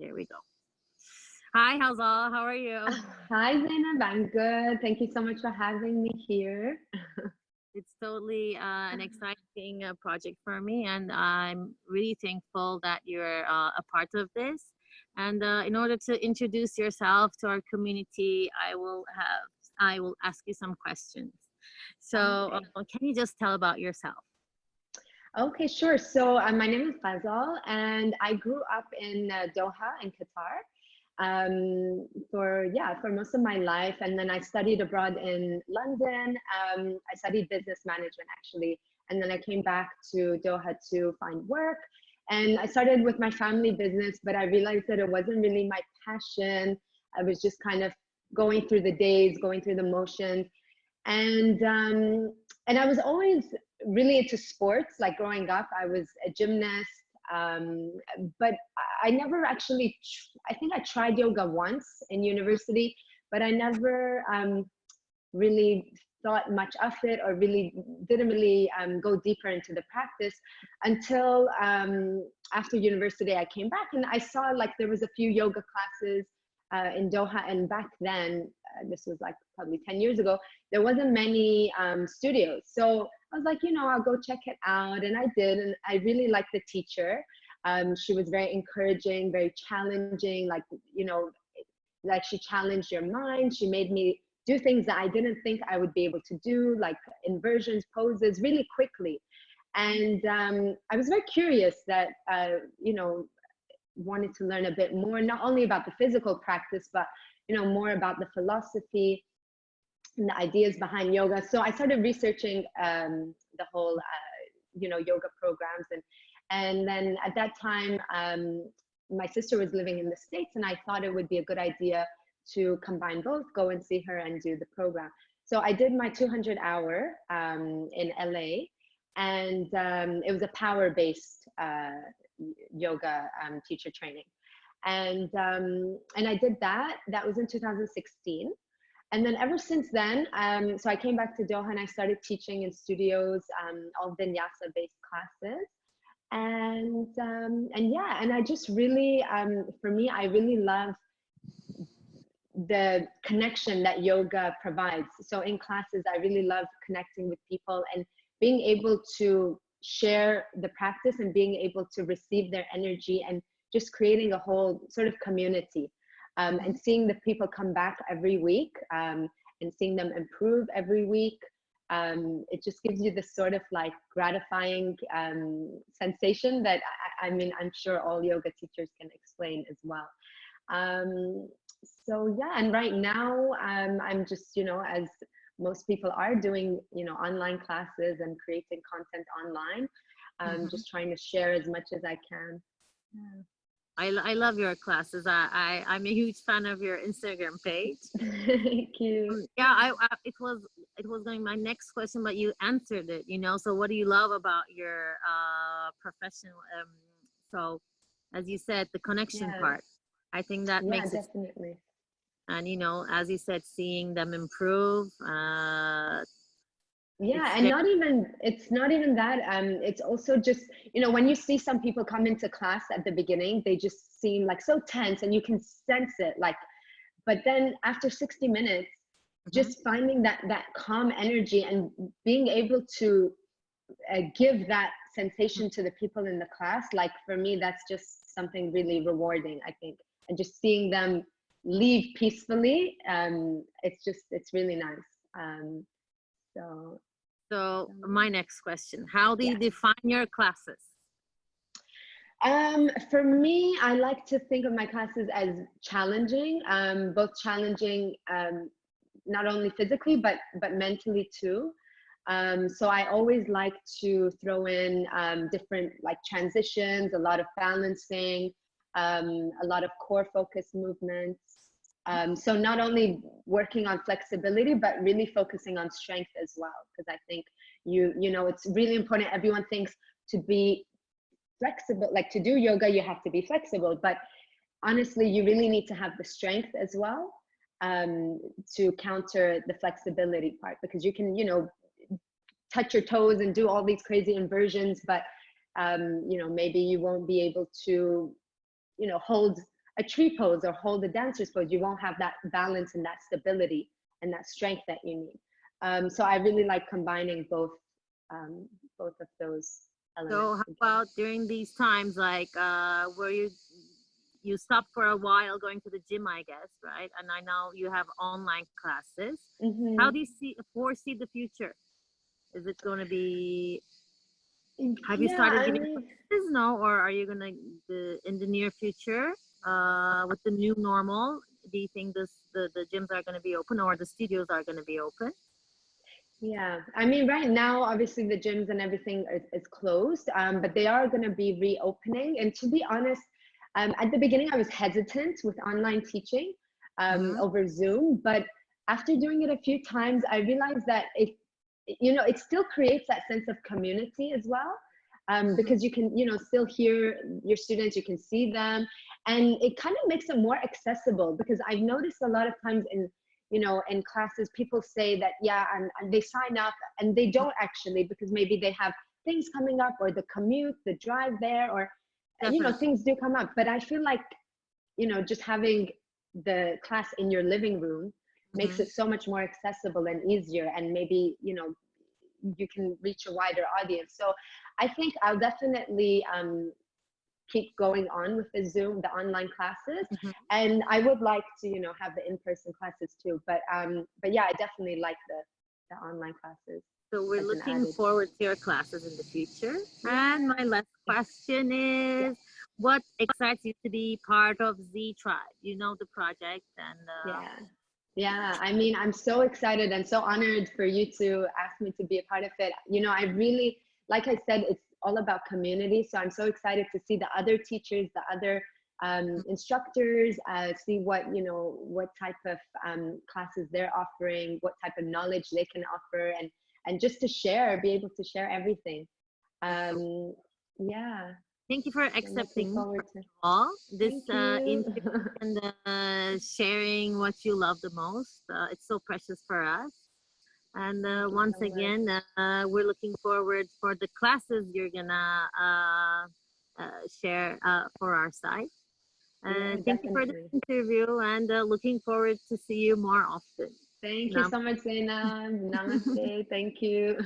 There we go. Hi, Ghazal. How are you? Hi, Zainab. I'm good. Thank you so much for having me here. It's totally an exciting project for me, and I'm really thankful that you're a part of this. And in order to introduce yourself to our community, I will ask you some questions. So, Okay. can you just tell about yourself? Okay, sure. So my name is Ghazal, and I grew up in Doha in Qatar for most of my life, and then I studied abroad in London. I studied business management actually, and then I came back to Doha to find work. And I started with my family business, but I realized that it wasn't really my passion. I was just kind of going through the days, going through the motions, and um, and I was always really into sports. Like growing up, I was a gymnast, um, but I never actually. I think I tried yoga once in university, but I never really thought much of it, or really didn't really go deeper into the practice until after university I came back and I saw like there was a few yoga classes in Doha. And back then, this was like probably 10 years ago, there wasn't many studios. So I was like, I'll go check it out. And I did. And I really liked the teacher. She was very encouraging, very challenging, like she challenged your mind. She made me do things that I didn't think I would be able to do, like inversions, poses, really quickly. And I was very curious that, wanted to learn a bit more, not only about the physical practice, but, more about the philosophy and the ideas behind yoga. So I started researching the whole, yoga programs. And then at that time, my sister was living in the States, and I thought it would be a good idea to combine both, go and see her and do the program. So I did my 200-hour in LA, and it was a power-based yoga teacher training. And I did that. That was in 2016. And then ever since then, so I came back to Doha and I started teaching in studios, all vinyasa-based classes. And yeah, and I just really, for me, I really love the connection that yoga provides. So in classes, I really love connecting with people and being able to share the practice and being able to receive their energy, and just creating a whole sort of community, and seeing the people come back every week, and seeing them improve every week. It just gives you this sort of like gratifying sensation that I mean, I'm sure all yoga teachers can explain as well. So yeah, and right now I'm just, as most people are doing, online classes and creating content online, Mhm. just trying to share as much as I can. Yeah. I love your classes. I'm a huge fan of your Instagram page. Thank you. Yeah, it was going my next question, but you answered it. So what do you love about your profession? So, as you said, the connection Yeah, part. I think that yeah, makes it. definitely. And as you said, seeing them improve. Yeah, It's and very. it's not even that. It's also just, when you see some people come into class at the beginning, they just seem like so tense and you can sense it. Like, but then after 60 minutes, Mhm. just finding that calm energy and being able to give that sensation to the people in the class, like for me, that's just something really rewarding, I think. And just seeing them leave peacefully, it's really nice. Um, so, So so my next question: how do you yeah. define your classes? For me, I like to think of my classes as challenging, both challenging, not only physically but mentally too. So I always like to throw in different like transitions, a lot of balancing, a lot of core focus movements. So not only working on flexibility, but really focusing on strength as well, because I think it's really important. Everyone thinks to be flexible, like to do yoga, you have to be flexible, but honestly, you really need to have the strength as well, to counter the flexibility part, because you can, touch your toes and do all these crazy inversions, but maybe you won't be able to, hold a tree pose or hold a dancer's pose, you won't have that balance and that stability and that strength that you need. So I really like combining both of those So elements how together. about during these times, like where you stop for a while going to the gym, I guess, right? And I know you have online classes. How do you foresee the future? Is it going to be? Have you Yeah, started I giving mean, classes? No, or are you gonna in the near future, with the new normal? Do you think the gyms are going to be open or the studios are going to be open? yeah. I mean, right now, obviously the gyms and everything is closed, but they are going to be reopening. And to be honest, at the beginning, I was hesitant with online teaching Mm-hmm. over Zoom, but after doing it a few times, I realized that it still creates that sense of community as well, because you can, still hear your students, you can see them, and it kind of makes it more accessible. Because I've noticed a lot of times in classes, people say that, yeah, and they sign up and they don't actually, because maybe they have things coming up, or the commute, the drive there, or Definitely. things do come up. But I feel like, just having the class in your living room makes Mm-hmm. it so much more accessible and easier, and maybe you can reach a wider audience. So I think I'll definitely keep going on with the online classes, Mm-hmm. and I would like to have the in-person classes too. But yeah, I definitely like the online classes So we're as an looking added. forward to your classes in the future. And Yeah. my last question Yeah. is, what excites you to be part of Z Tribe? You know the project, and Yeah. Yeah, I mean, I'm so excited and so honored for you to ask me to be a part of it. I really, like I said, it's all about community. So I'm so excited to see the other teachers, the other instructors, see what type of classes they're offering, what type of knowledge they can offer, and just to share, be able to share everything. so Um, yeah, thank you for I'm looking accepting, forward first to. of all, this Thank you. interview and sharing what you love the most. It's so precious for us. And Thank you once so much. again, we're looking forward for the classes you're gonna share for our site. Yeah, Thank you for the definitely. interview, and looking forward to see you more often. Thank you Namaste. so much, Zainab. Namaste. Thank you.